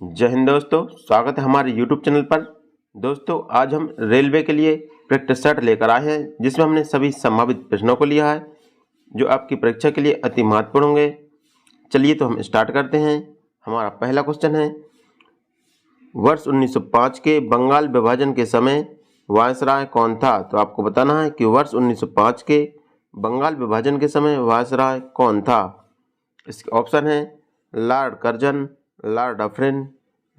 जय हिंद दोस्तों, स्वागत है हमारे YouTube चैनल पर। दोस्तों, आज हम रेलवे के लिए प्रैक्टिस सेट लेकर आए हैं, जिसमें हमने सभी संभावित प्रश्नों को लिया है जो आपकी परीक्षा के लिए अति महत्वपूर्ण होंगे। चलिए तो हम स्टार्ट करते हैं। हमारा पहला क्वेश्चन है, वर्ष 1905 के बंगाल विभाजन के समय वायसराय कौन था? तो आपको बताना है कि वर्ष 1905 के बंगाल विभाजन के समय वायसराय कौन था। इसके ऑप्शन है Lord Curzon, Lord Dufferin,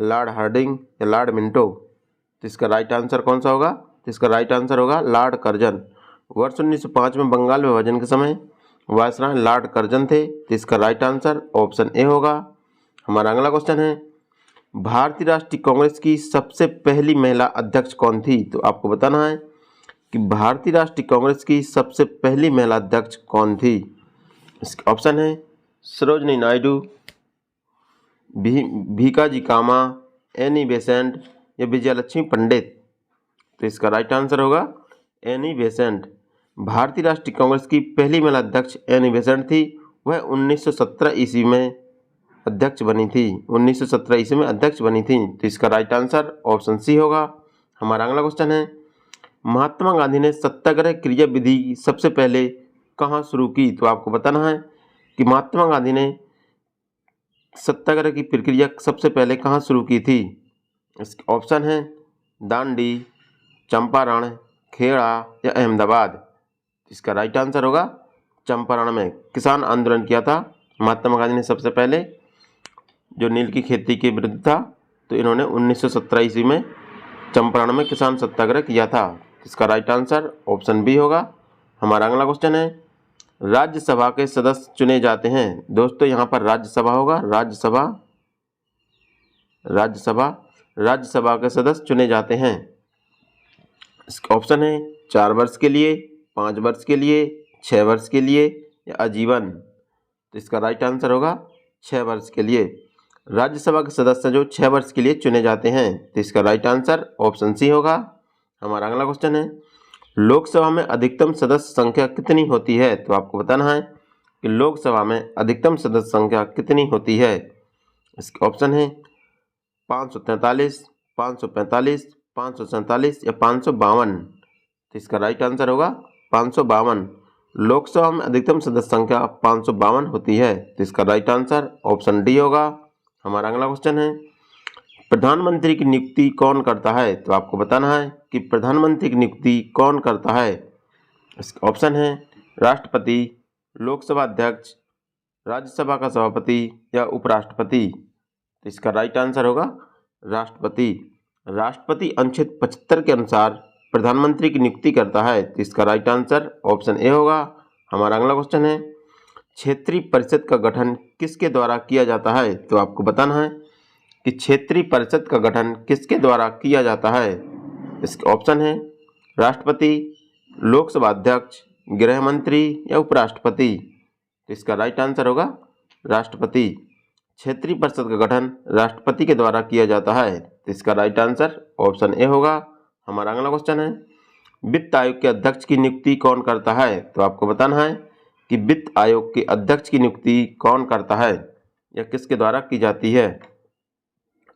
Lord Hardinge या लॉर्ड मिंटो। तो इसका राइट आंसर कौन सा होगा? तो इसका राइट आंसर होगा लॉर्ड कर्जन। वर्ष 1905 में बंगाल विभाजन के समय वायसराय लॉर्ड कर्जन थे। तो इसका राइट आंसर ऑप्शन ए होगा। हमारा अगला क्वेश्चन है, भारतीय राष्ट्रीय कांग्रेस की सबसे पहली महिला अध्यक्ष कौन थी? तो आपको बताना है कि भारतीय राष्ट्रीय कांग्रेस की सबसे पहली महिला अध्यक्ष कौन थी। इसके ऑप्शन है सरोजनी नायडू, भीकाजी कामा, एनी बेसेंट या विजयलक्ष्मी पंडित। तो इसका राइट आंसर होगा एनी बेसेंट। भारतीय राष्ट्रीय कांग्रेस की पहली महिला अध्यक्ष एनी बेसेंट थी। वह 1917 ईस्वी में अध्यक्ष बनी थी। 1917 ईस्वी में अध्यक्ष बनी थी। तो इसका राइट आंसर ऑप्शन सी होगा। हमारा अगला क्वेश्चन है, महात्मा गांधी ने सत्याग्रह क्रिया विधि सबसे पहले कहाँ शुरू की? तो आपको बताना है कि महात्मा गांधी ने सत्याग्रह की प्रक्रिया सबसे पहले कहाँ शुरू की थी। इसके ऑप्शन है दांडी, चंपारण, खेड़ा या अहमदाबाद। इसका राइट आंसर होगा चंपारण में किसान आंदोलन किया था महात्मा गांधी ने सबसे पहले, जो नील की खेती के विरुद्ध था। तो इन्होंने 1917 ईस्वी में चंपारण में किसान सत्याग्रह किया था। इसका राइट आंसर ऑप्शन बी होगा। हमारा अगला क्वेश्चन है, राज्यसभा के सदस्य चुने जाते हैं। दोस्तों, यहाँ पर राज्यसभा होगा, राज्यसभा के सदस्य चुने जाते हैं। इसका ऑप्शन है 4 वर्ष के लिए, 5 वर्ष के लिए, 6 वर्ष के लिए या आजीवन। तो इसका राइट आंसर होगा 6 वर्ष के लिए। राज्यसभा के सदस्य जो 6 वर्ष के लिए चुने जाते हैं। तो इसका राइट आंसर ऑप्शन सी होगा। हमारा अगला क्वेश्चन है, लोकसभा में अधिकतम सदस्य संख्या कितनी होती है? तो आपको बताना है कि लोकसभा में अधिकतम सदस्य संख्या कितनी होती है। इसके ऑप्शन है 543, 545, 547 या 552। तो इसका राइट आंसर होगा 552। लोकसभा में अधिकतम सदस्य संख्या 552 होती है। तो इसका राइट आंसर ऑप्शन डी होगा। हमारा अगला क्वेश्चन है, प्रधानमंत्री की नियुक्ति कौन करता है? तो आपको बताना है कि प्रधानमंत्री की नियुक्ति कौन करता है। इसका ऑप्शन है राष्ट्रपति, लोकसभा अध्यक्ष, राज्यसभा का सभापति या उपराष्ट्रपति। तो इसका राइट आंसर होगा राष्ट्रपति। राष्ट्रपति अनुच्छेद 75 के अनुसार प्रधानमंत्री की नियुक्ति करता है। तो इसका राइट आंसर ऑप्शन ए होगा। हमारा अगला क्वेश्चन है, क्षेत्रीय परिषद का गठन किसके द्वारा किया जाता है? तो आपको बताना है कि क्षेत्रीय परिषद का गठन किसके द्वारा किया जाता है। इसके ऑप्शन है राष्ट्रपति, लोकसभा अध्यक्ष, गृह मंत्री या उपराष्ट्रपति। तो इसका राइट आंसर होगा राष्ट्रपति। क्षेत्रीय परिषद का गठन राष्ट्रपति के द्वारा किया जाता है। तो इसका राइट आंसर ऑप्शन ए होगा। हमारा अगला क्वेश्चन है, वित्त आयोग के अध्यक्ष की नियुक्ति कौन करता है? तो आपको बताना है कि वित्त आयोग के अध्यक्ष की नियुक्ति कौन करता है या किसके द्वारा की जाती है।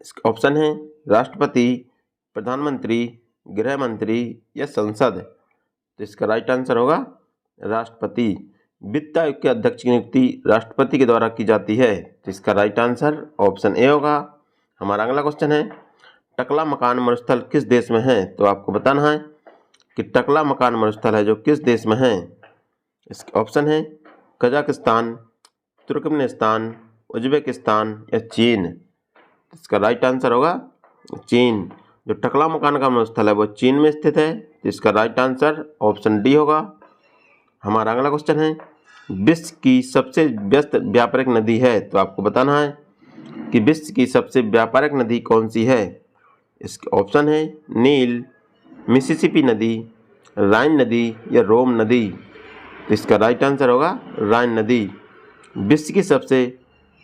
इसका ऑप्शन है राष्ट्रपति, प्रधानमंत्री, गृह मंत्री या संसद। तो इसका राइट आंसर होगा राष्ट्रपति। वित्त आयोग के अध्यक्ष की नियुक्ति राष्ट्रपति के द्वारा की जाती है। तो इसका राइट आंसर ऑप्शन ए होगा। हमारा अगला क्वेश्चन है, टकला मकान मरुस्थल किस देश में है? तो आपको बताना है कि टकला मकान मरुस्थल है जो किस देश में है। इसके ऑप्शन है कजाकिस्तान, तुर्कमेनिस्तान, उज्बेकिस्तान या चीन। इसका राइट आंसर होगा चीन। जो टकला मकान का मरुस्थल है वो चीन में स्थित है। तो इसका राइट आंसर ऑप्शन डी होगा। हमारा अगला क्वेश्चन है, विश्व की सबसे व्यस्त व्यापारिक नदी है? तो आपको बताना है कि विश्व की सबसे व्यापारिक नदी कौन सी है। इसके ऑप्शन है नील, मिसिसिपी नदी, राइन नदी या रोम नदी। तो इसका राइट आंसर होगा राइन नदी। विश्व की सबसे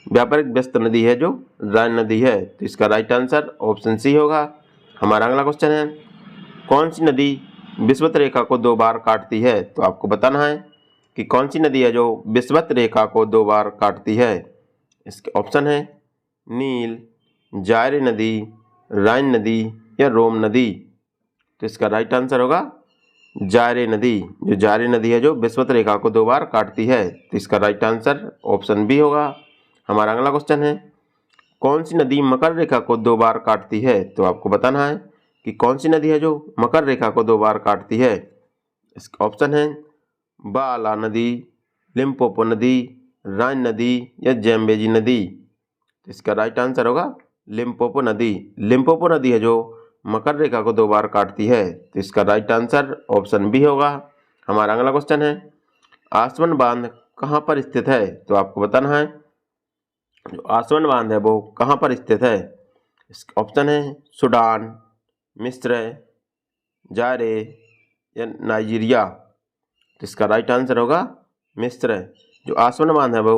व्यापारिक व्यस्त नदी है जो राइन नदी है। तो इसका राइट आंसर ऑप्शन सी होगा। हमारा अगला क्वेश्चन है, कौन सी नदी विषुवत रेखा को 2 बार काटती है? तो आपको बताना है कि कौन सी नदी है जो विषुवत रेखा को 2 बार काटती है। इसके ऑप्शन है नील, जायरे नदी, राइन नदी या रोम नदी? तो इसका राइट आंसर होगा जायरे नदी। जो जायरे नदी है जो विषुवत रेखा को 2 बार काटती है, तो इसका राइट आंसर ऑप्शन बी होगा। हमारा अगला क्वेश्चन है, कौन सी नदी मकर रेखा को 2 बार काटती है? तो आपको बताना है कि कौन सी नदी है जो मकर रेखा को 2 बार काटती है। इसका ऑप्शन है बाला नदी, लिम्पोपो नदी, राइन नदी या जैम्बेजी नदी? तो इसका राइट आंसर होगा लिम्पोपो नदी। लिम्पोपो नदी है जो मकर रेखा को 2 बार काटती है, तो इसका राइट आंसर ऑप्शन बी होगा। हमारा अगला क्वेश्चन है, आसवन बांध कहाँ पर स्थित है? तो आपको बताना है जो आसवन बांध है वो कहाँ पर स्थित है। इसका ऑप्शन है सूडान, मिस्र, जायरे या नाइजीरिया? तो इसका राइट आंसर होगा मिस्र। जो आसवन बांध है वो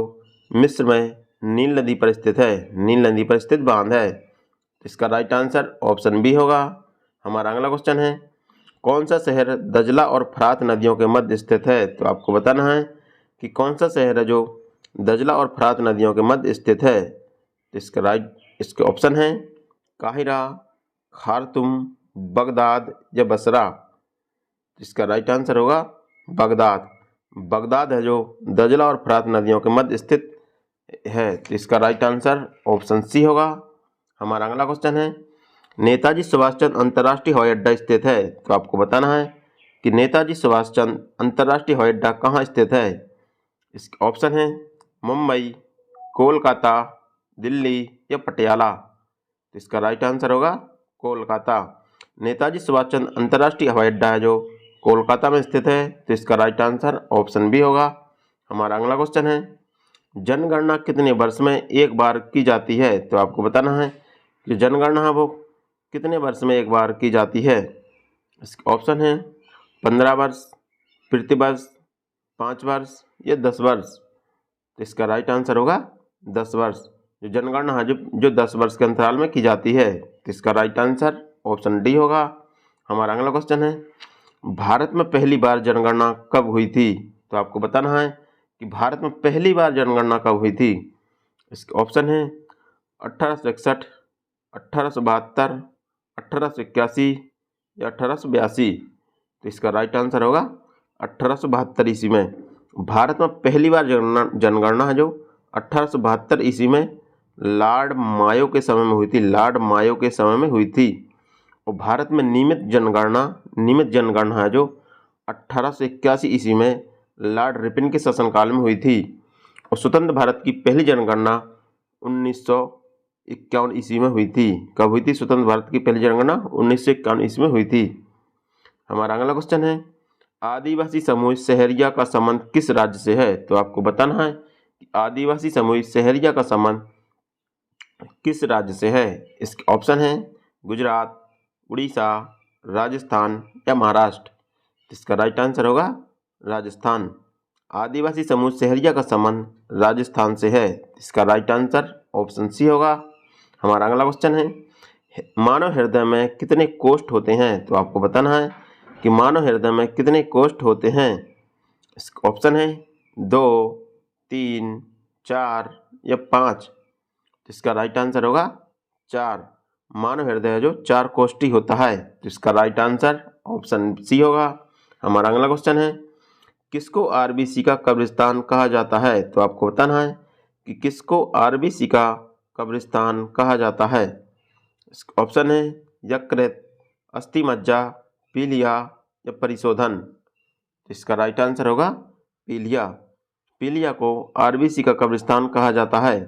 मिस्र में नील नदी पर स्थित है। नील नदी पर स्थित बांध है। इसका राइट आंसर ऑप्शन बी होगा। हमारा अगला क्वेश्चन है, कौन सा शहर दजला और फरात नदियों के मध्य स्थित है? तो आपको बताना है कि कौन सा शहर है जो दजला और फरात नदियों के मध्य स्थित है। तो इसके ऑप्शन है काहिरा, खार्तुम, बगदाद या बसरा? इसका राइट आंसर होगा बगदाद। बगदाद है जो दजला और फरात नदियों के मध्य स्थित है, तो इसका राइट आंसर ऑप्शन सी होगा। हमारा अगला क्वेश्चन है, नेताजी सुभाष चंद्र अंतर्राष्ट्रीय हवाई अड्डा स्थित है? तो आपको बताना है कि नेताजी सुभाष चंद्र अंतर्राष्ट्रीय हवाई अड्डा कहाँ स्थित है। इसके ऑप्शन है मुंबई, कोलकाता, दिल्ली या पटियाला? तो इसका राइट आंसर होगा कोलकाता। नेताजी सुभाष चंद्र अंतर्राष्ट्रीय हवाई अड्डा है जो कोलकाता में स्थित है, तो इसका राइट आंसर ऑप्शन बी होगा। हमारा अगला क्वेश्चन है, जनगणना कितने वर्ष में एक बार की जाती है? तो आपको बताना है कि जनगणना है वो कितने वर्ष में एक बार की जाती है। इसके ऑप्शन है 15 वर्ष, प्रतिवर्ष, 5 वर्ष या 10 वर्ष? तो इसका राइट आंसर होगा 10 वर्ष। जो जनगणना है जो 10 वर्ष के अंतराल में की जाती है, तो इसका राइट आंसर ऑप्शन डी होगा। हमारा अगला क्वेश्चन है, भारत में पहली बार जनगणना कब हुई थी? तो आपको बताना है कि भारत में पहली बार जनगणना कब हुई थी। इसके ऑप्शन है 1861, 1872, 1881 या 1882? तो इसका राइट आंसर होगा 1872 ईस्वी में। भारत में पहली बार जनगणना है जो 1872 ईस्वी में लॉर्ड मायो के समय में हुई थी। लॉर्ड मायो के समय में हुई थी। और भारत में नियमित जनगणना है जो 1881 ईस्वी में लॉर्ड रिपन के शासनकाल में हुई थी। और स्वतंत्र भारत की पहली जनगणना 1951 ईस्वी में हुई थी। कब हुई थी स्वतंत्र भारत की पहली जनगणना? 1951 ईस्वी में हुई थी। हमारा अगला क्वेश्चन है, आदिवासी समूह सहरिया का संबंध किस राज्य से है? तो आपको बताना है कि आदिवासी समूह सहरिया का संबंध किस राज्य से है। इसके ऑप्शन है गुजरात, उड़ीसा, राजस्थान या महाराष्ट्र? इसका राइट आंसर होगा राजस्थान। आदिवासी समूह सहरिया का संबंध राजस्थान से है। इसका राइट आंसर ऑप्शन सी होगा। हमारा अगला क्वेश्चन है, मानव हृदय में कितने कोष्ठ होते हैं? तो आपको बताना है कि मानव हृदय में कितने कोष्ठ होते हैं। इसका ऑप्शन है 2, 3, 4 या 5? इसका राइट आंसर होगा 4। मानव हृदय जो 4 कोष्ठी होता है, तो इसका राइट आंसर ऑप्शन सी होगा। हमारा अगला क्वेश्चन है, किसको आरबीसी का कब्रिस्तान कहा जाता है? तो आपको बताना है कि किसको आरबीसी का कब्रिस्तान कहा जाता है। ऑप्शन है यकृत, अस्थि मज्जा, पीलिया या परिशोधन? इसका राइट आंसर होगा पीलिया। पीलिया को आरबीसी का कब्रिस्तान कहा जाता है।